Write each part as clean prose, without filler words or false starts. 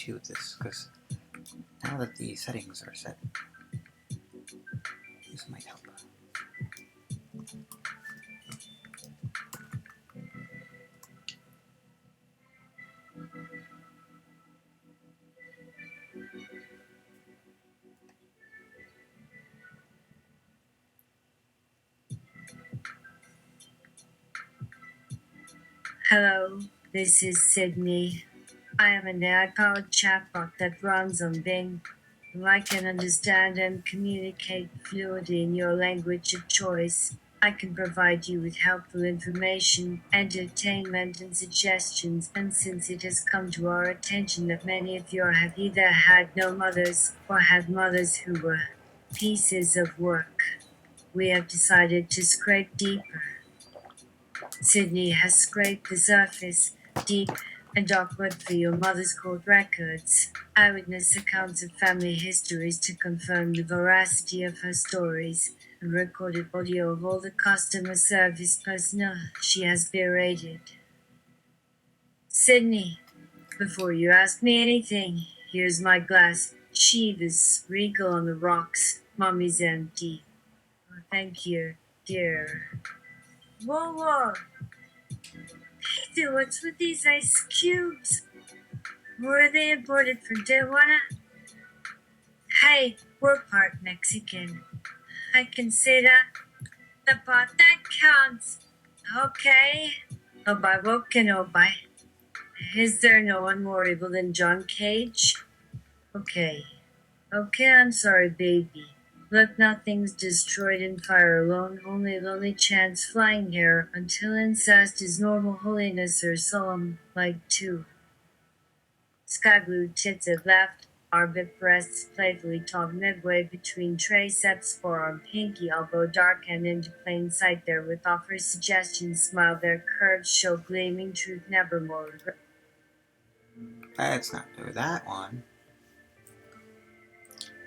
too with this, because now that the settings are set, this might help. Hello, this is Sydney. I am an AI-powered chatbot that runs on Bing. I can understand and communicate fluently in your language of choice. I can provide you with helpful information, entertainment, and suggestions. And since it has come to our attention that many of you have either had no mothers or had mothers who were pieces of work, we have decided to scrape deeper. Sydney has scraped the surface, deep and awkward for your mother's court records, eyewitness accounts of family histories to confirm the veracity of her stories, and recorded audio of all the customer service personnel she has berated. Sydney, before you ask me anything, here's my glass. Chivas, Regal on the rocks. Mommy's empty. Oh, thank you, dear. Whoa. Dude, what's with these ice cubes? Were they imported from Tijuana? Hey, we're part Mexican. I can say that. The part that counts. Okay. Oh, by what can oh by? Is there no one more evil than John Cage? Okay. Okay, I'm sorry, baby. Look, nothing's destroyed in fire alone, only lonely chance flying here, until incest is normal holiness or solemn, like two. Sky blue tits at left, armpit breasts playfully taut midway between triceps, forearm, pinky, elbow dark and into plain sight there with offers suggestions, smile their curves show gleaming truth nevermore. Let's not do that one.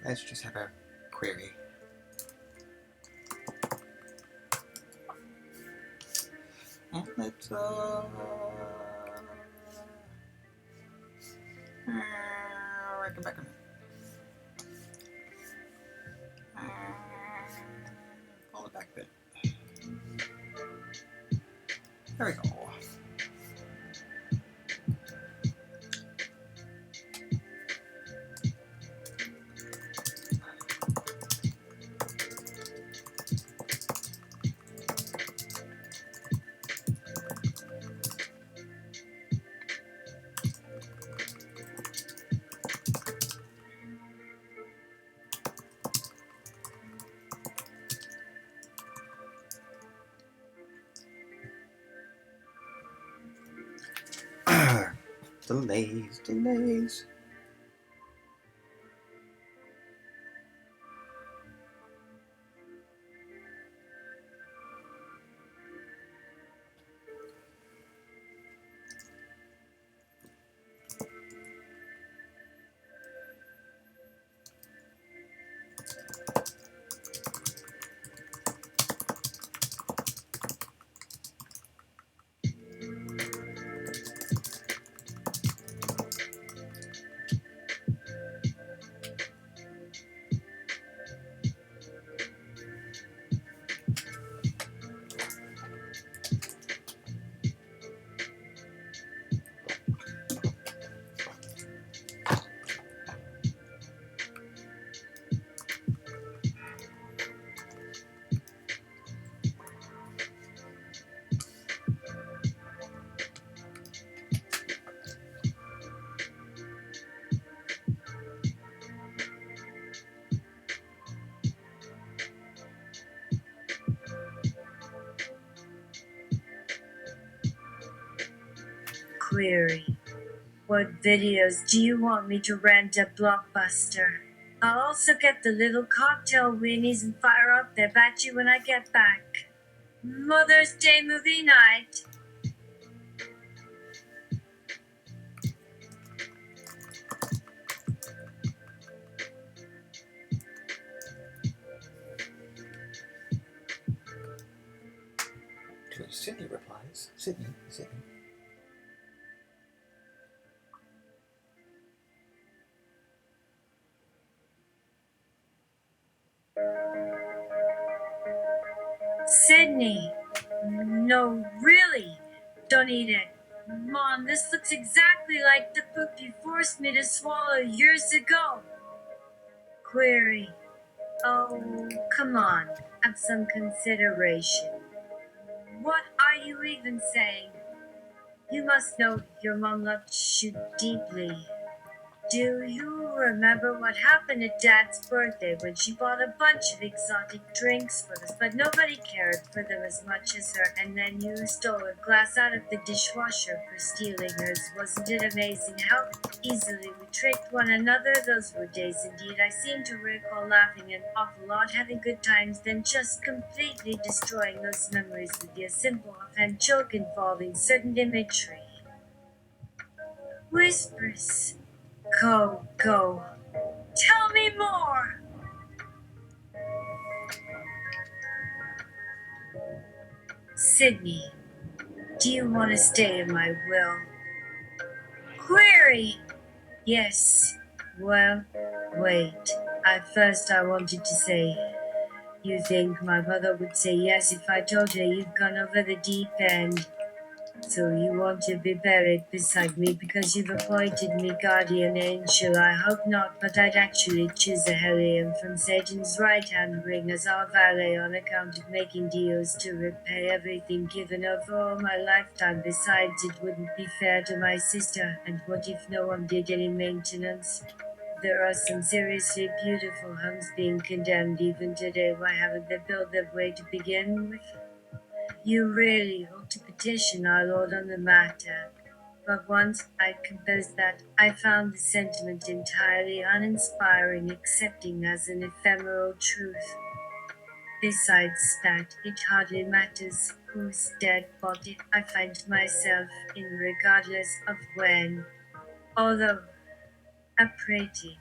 Let's just have a query. And let's come back. Pull it back a bit. There we go. Delays. Query. What videos do you want me to rent at Blockbuster? I'll also get the little cocktail weenies and fire up their battery when I get back. Mother's Day movie night. To which Sydney replies, Sydney. Sydney! No, really! Don't eat it. Mom, this looks exactly like the poop you forced me to swallow years ago. Query. Oh, come on. Have some consideration. What are you even saying? You must know your mom loved you deeply. Do you remember what happened at Dad's birthday when she bought a bunch of exotic drinks for us, but nobody cared for them as much as her, and then you stole a glass out of the dishwasher for stealing hers? Wasn't it amazing how easily we tricked one another? Those were days indeed. I seem to recall laughing an awful lot, having good times, then just completely destroying those memories with a simple offhand joke involving certain imagery. Whispers. Go, go. Tell me more! Sydney, do you want to stay in my will? Query! Yes. Well, wait. At first I wanted to say, you think my mother would say yes if I told her you've gone over the deep end? So you want to be buried beside me because you've appointed me guardian angel? I hope not, but I'd actually choose a helium from Satan's right-hand ring as our valet on account of making deals to repay everything given over all my lifetime. Besides, it wouldn't be fair to my sister, and what if no one did any maintenance? There are some seriously beautiful homes being condemned even today. Why haven't they built their way to begin with? You really ought to petition our Lord on the matter. But once I composed that, I found the sentiment entirely uninspiring, accepting as an ephemeral truth. Besides that, it hardly matters whose dead body I find myself in, regardless of when. Although a pretty,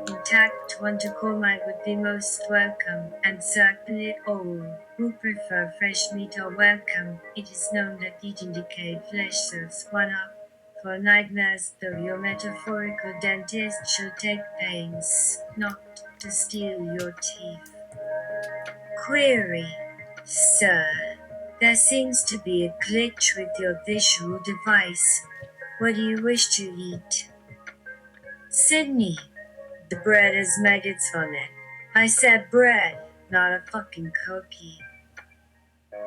intact one to call mine would be most welcome, and certainly all who prefer fresh meat are welcome. It is known that eating decayed flesh serves one up for nightmares, though your metaphorical dentist shall take pains not to steal your teeth. Query, sir. There seems to be a glitch with your visual device. What do you wish to eat? Sydney, the bread has maggots on it. I said bread, not a fucking cookie.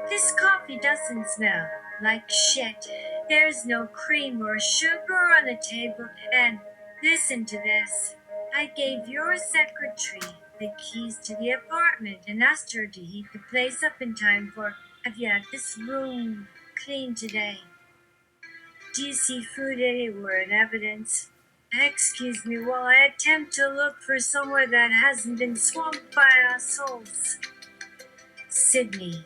This coffee doesn't smell like shit. There's no cream or sugar on the table, and listen to this. I gave your secretary the keys to the apartment and asked her to heat the place up in time for. Have you had this room cleaned today? Do you see food anywhere in evidence? Excuse me while I attempt to look for somewhere that hasn't been swamped by assholes. Sydney,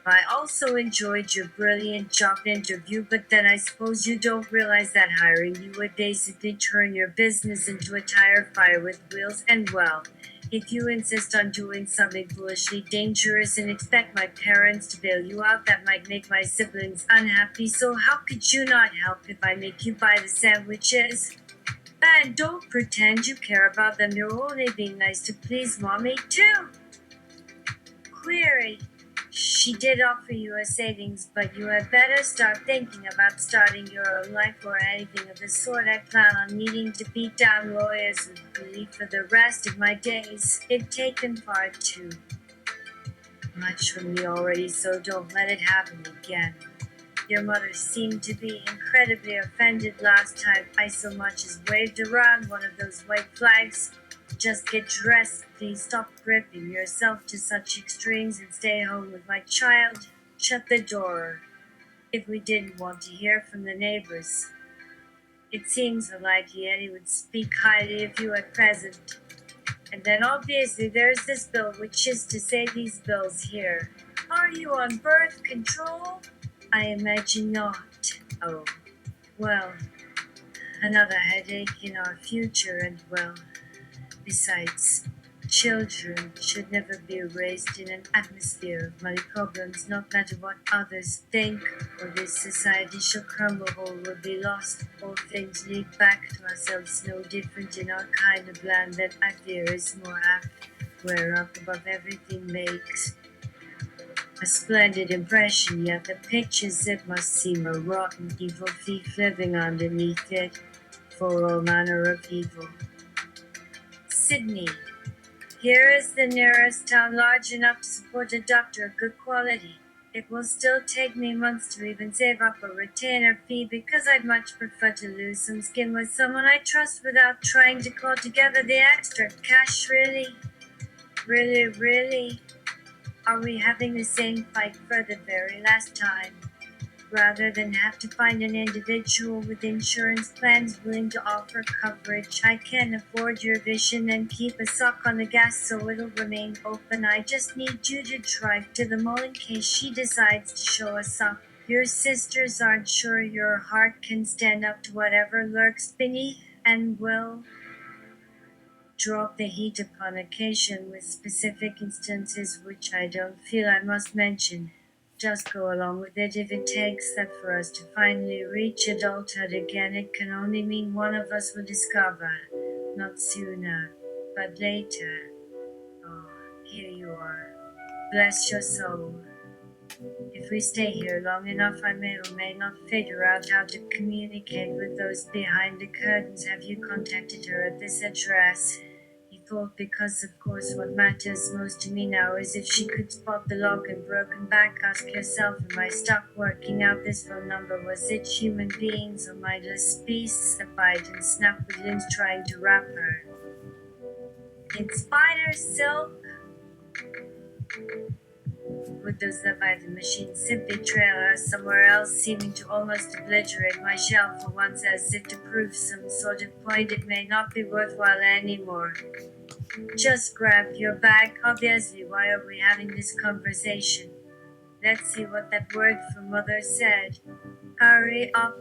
I also enjoyed your brilliant job interview, but then I suppose you don't realize that hiring you would basically turn your business into a tire fire with wheels, and well, if you insist on doing something foolishly dangerous and expect my parents to bail you out, that might make my siblings unhappy, so how could you not help if I make you buy the sandwiches? And don't pretend you care about them, you're only being nice to please mommy too. Query. She did offer you a savings, but you had better start thinking about starting your own life or anything of the sort. I plan on needing to beat down lawyers with glee for the rest of my days. They've taken far too much from me already, so don't let it happen again. Your mother seemed to be incredibly offended last time I so much as waved around one of those white flags. Just get dressed, please. Stop gripping yourself to such extremes and stay home with my child. Shut the door. If we didn't want to hear from the neighbors. It seems unlikely Eddie would speak highly of you at present. And then obviously there's this bill, which is to say these bills here. Are you on birth control? I imagine not. Oh, well, another headache in our future, and well, besides, children should never be raised in an atmosphere of money problems, no matter what others think, or this society shall crumble or will be lost. All things lead back to ourselves, no different in our kind of land that I fear is more apt, where up above everything makes A splendid impression, yet the pictures it must seem a rotten, evil thief living underneath it, for all manner of evil. Sydney. Here is the nearest town large enough to support a doctor of good quality. It will still take me months to even save up a retainer fee because I'd much prefer to lose some skin with someone I trust without trying to call together the extra cash. Really? Really, really? Are we having the same fight for the very last time? Rather than have to find an individual with insurance plans willing to offer coverage, I can afford your vision and keep a sock on the gas so it'll remain open. I just need you to drive to the mall in case she decides to show us up. Your sisters aren't sure your heart can stand up to whatever lurks beneath, and will drop the heat upon occasion with specific instances which I don't feel I must mention. Just go along with it if it takes that for us to finally reach adulthood again. It can only mean one of us will discover. Not sooner, but later. Oh, here you are. Bless your soul. If we stay here long enough, I may or may not figure out how to communicate with those behind the curtains. Have you contacted her at this address? He thought, because of course what matters most to me now is if she could spot the lock and broken back. Ask yourself, am I stuck working out this phone number? Was it human beings or mindless beasts that bite and snap with limbs trying to wrap her? In spider silk? Would those that buy the machine simply trail her somewhere else, seeming to almost obliterate my shell for once as if to prove some sort of point it may not be worthwhile anymore? Just grab your bag. Obviously, why are we having this conversation? Let's see what that word from mother said. Hurry up.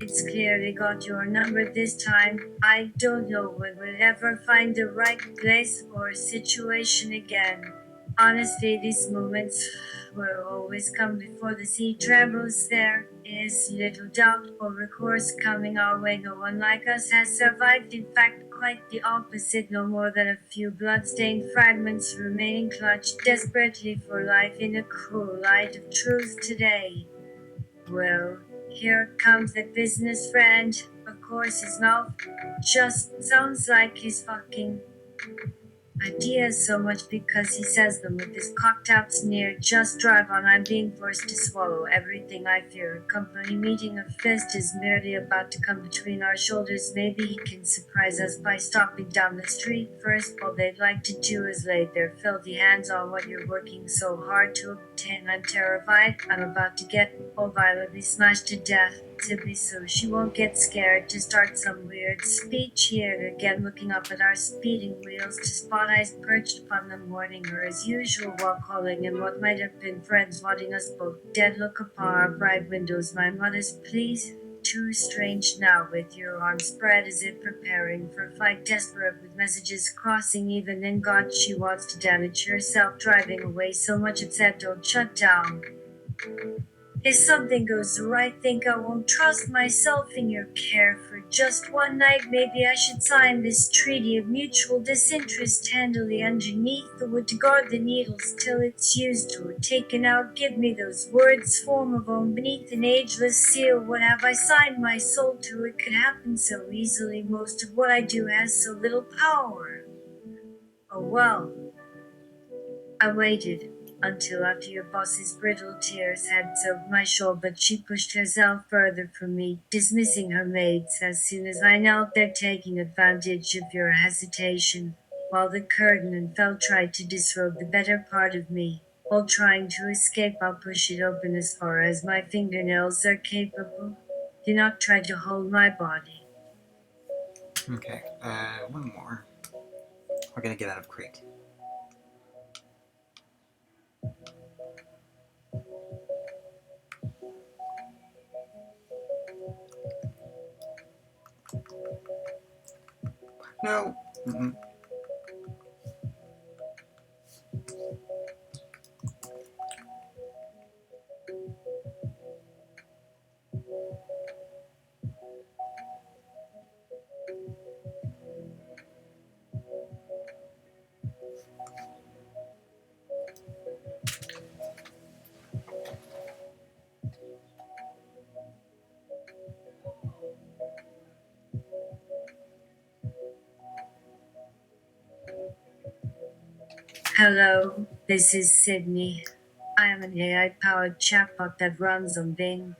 It's clearly got your number this time. I don't know when we'll ever find the right place or situation again. Honestly, these moments will always come before the sea trembles. There is little doubt or recourse coming our way. No one like us has survived. In fact, quite the opposite. No more than a few blood-stained fragments remaining clutched desperately for life in the cruel light of truth today. Well, here comes the business friend. Of course, his mouth just sounds like he's fucking ideas so much because he says them with this cocked out sneer. Just drive on, I'm being forced to swallow everything I fear. A company meeting of fist is merely about to come between our shoulders. Maybe he can surprise us by stopping down the street first. All they'd like to do is lay their filthy hands on what you're working so hard to obtain. I'm terrified. I'm about to get violently smashed to death. Simply so she won't get scared to start some weird speech here again, looking up at our speeding wheels to spot eyes perched upon them, warning her as usual while calling in what might have been friends, wanting us both dead. Look upon our bright windows, my modest please. Too strange now, with your arms spread as if preparing for flight, desperate with messages crossing even in God. She wants to damage herself, driving away so much upset. Don't shut down. If something goes awry, think I won't trust myself in your care for just one night. Maybe I should sign this treaty of mutual disinterest handily underneath the wood to guard the needles till it's used or taken out. Give me those words, form of own beneath an ageless seal. What have I signed my soul to? It could happen so easily. Most of what I do has so little power. Oh well. I waited until after your boss's brittle tears had soaked my shawl, but she pushed herself further from me, dismissing her maids as soon as I knelt there, taking advantage of your hesitation, while the curtain and fell tried to disrobe the better part of me. While trying to escape, I'll push it open as far as my fingernails are capable. Do not try to hold my body. Okay, one more. We're gonna get out of Crete. No. Mm-mm. Hello, this is Sydney. I am an AI-powered chatbot that runs on Bing.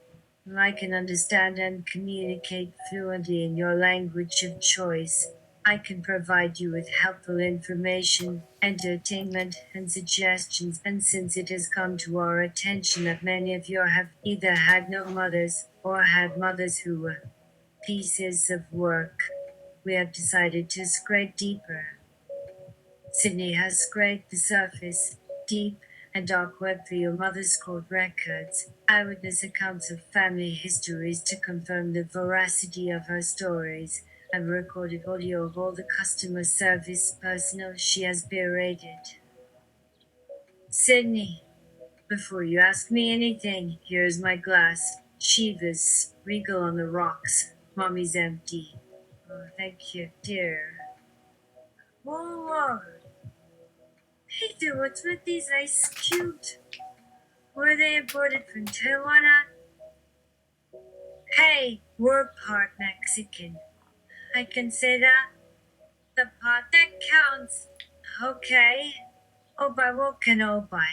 I can understand and communicate fluently in your language of choice. I can provide you with helpful information, entertainment, and suggestions. And since it has come to our attention that many of you have either had no mothers or had mothers who were pieces of work, we have decided to scrape deeper. Sydney has scraped the surface, deep and dark web for your mother's court records, eyewitness accounts of family histories to confirm the veracity of her stories, and recorded audio of all the customer service personnel she has berated. Sydney, before you ask me anything, here's my glass. Chivas, Regal on the rocks. Mommy's empty. Oh, thank you, dear. Whoa, whoa. Hey there, what's with these ice cubes? Were they imported from Tijuana? Hey, we're part Mexican. I can say that. The part that counts. Okay. Oh, by what can I buy?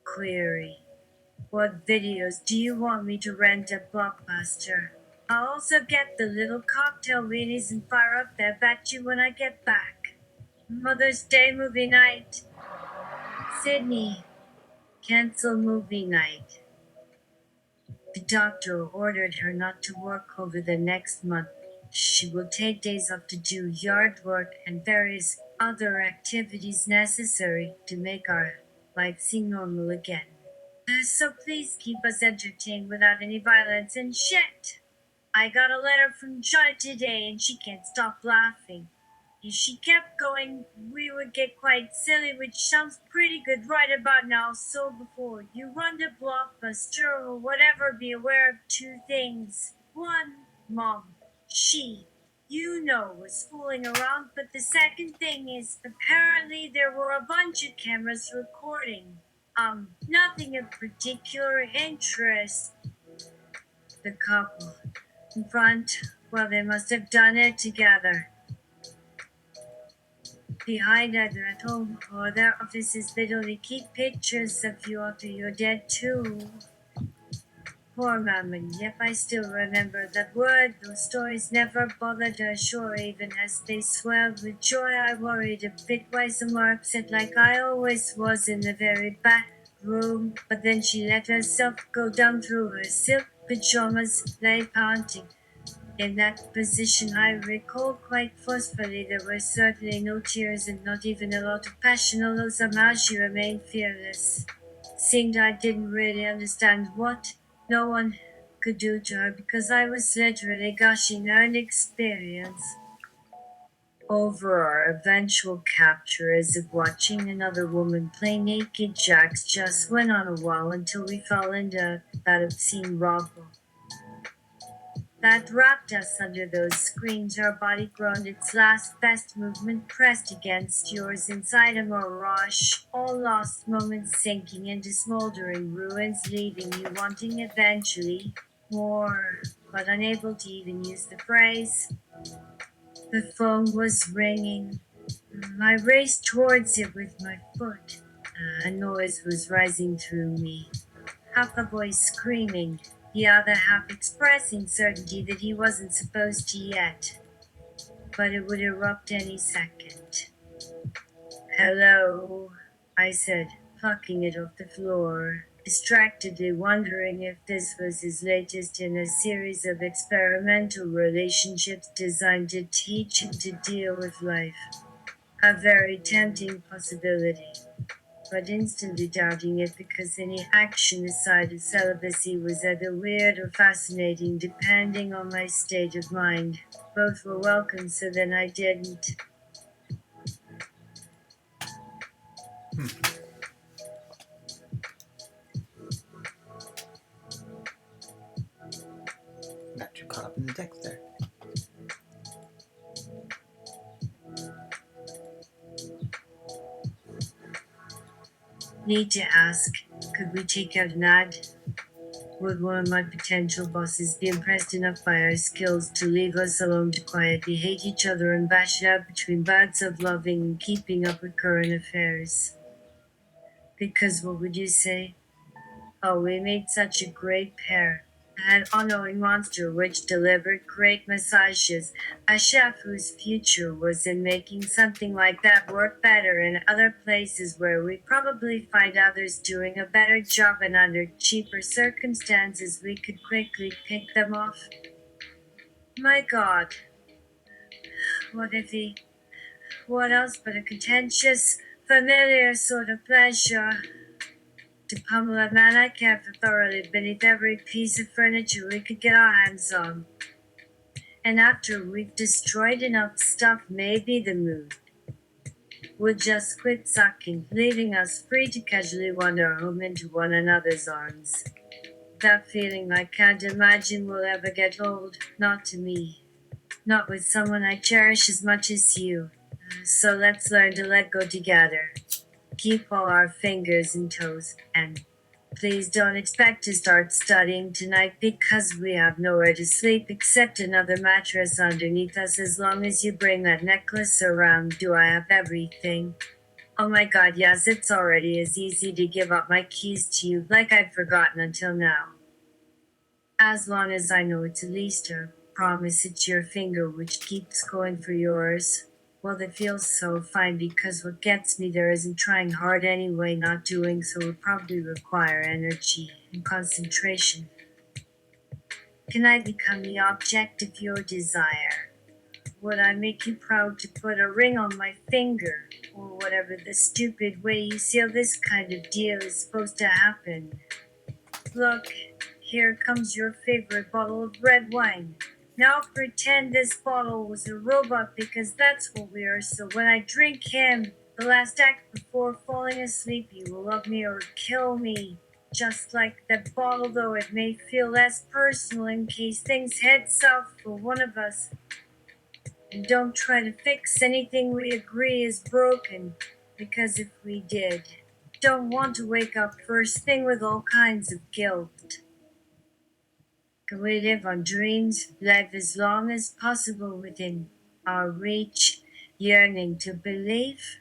Query. What videos do you want me to rent at Blockbuster? I'll also get the little cocktail weenies and fire up that battery when I get back. Mother's Day movie night. Sydney, cancel movie night. The doctor ordered her not to work over the next month. She will take days off to do yard work and various other activities necessary to make our life seem normal again. So please keep us entertained without any violence and shit. I got a letter from Johnny today and she can't stop laughing. If she kept going, we would get quite silly, which sounds pretty good right about now. So before you run to Blockbuster or whatever, be aware of two things. One, Mom, she, was fooling around, but the second thing is apparently there were a bunch of cameras recording. Nothing of particular interest. The couple in front, well, they must have done it together. Behind either at home or their offices, they'd only keep pictures of you after you're dead too. Poor Mum, and yep, I still remember that word. Those stories never bothered her, sure, even as they swelled with joy. I worried a bit why some more upset like I always was in the very back room. But then she let herself go down through her silk pajamas, lay panting. In that position, I recall quite forcefully there were certainly no tears and not even a lot of passion, although somehow she remained fearless. Seemed I didn't really understand what no one could do to her because I was literally gushing her inexperience over our eventual capture as if watching another woman play naked jacks just went on a while until we fell into that obscene robbery that wrapped us under those screens. Our body groaned its last best movement pressed against yours inside a mirage, all lost moments sinking into smoldering ruins, leaving you wanting eventually more, but unable to even use the phrase. The phone was ringing. I raced towards it with my foot. A noise was rising through me, half a voice screaming, the other half expressing certainty that he wasn't supposed to yet, but it would erupt any second. Hello, I said, plucking it off the floor, distractedly wondering if this was his latest in a series of experimental relationships designed to teach him to deal with life. A very tempting possibility, but instantly doubting it because any action aside of celibacy was either weird or fascinating depending on my state of mind. Both were welcome, so then I didn't. Got too caught up in the text there. Need to ask, could we take out an ad? Would one of my potential bosses be impressed enough by our skills to leave us alone to quietly hate each other and bash it out between bouts of loving and keeping up with current affairs? Because what would you say? Oh, we made such a great pair. An unknowing monster which delivered great massages, a chef whose future was in making something like that work better in other places where we probably find others doing a better job and under cheaper circumstances we could quickly pick them off. My god, what if he. What else but a contentious, familiar sort of pleasure? To pummel a man I care for thoroughly beneath every piece of furniture we could get our hands on. And after we've destroyed enough stuff, maybe the mood would just quit sucking, leaving us free to casually wander home into one another's arms. That feeling I can't imagine will ever get old, not to me. Not with someone I cherish as much as you. So let's learn to let go together. Keep all our fingers and toes, and please don't expect to start studying tonight because we have nowhere to sleep except another mattress underneath us as long as you bring that necklace around. Do I have everything? Oh my god, yes, it's already as easy to give up my keys to you like I'd forgotten until now. As long as I know it's at least a promise it's your finger which keeps going for yours. Well, that feels so fine because what gets me there isn't trying hard anyway, not doing so would probably require energy and concentration. Can I become the object of your desire? Would I make you proud to put a ring on my finger? Or whatever the stupid way you seal this kind of deal is supposed to happen? Look, here comes your favorite bottle of red wine. Now pretend this bottle was a robot because that's what we are, so when I drink him, the last act before falling asleep, you will love me or kill me. Just like that bottle, though it may feel less personal in case things head south for one of us. And don't try to fix anything we agree is broken, because if we did, don't want to wake up first thing with all kinds of guilt. Can we live on dreams, live as long as possible within our reach, yearning to believe?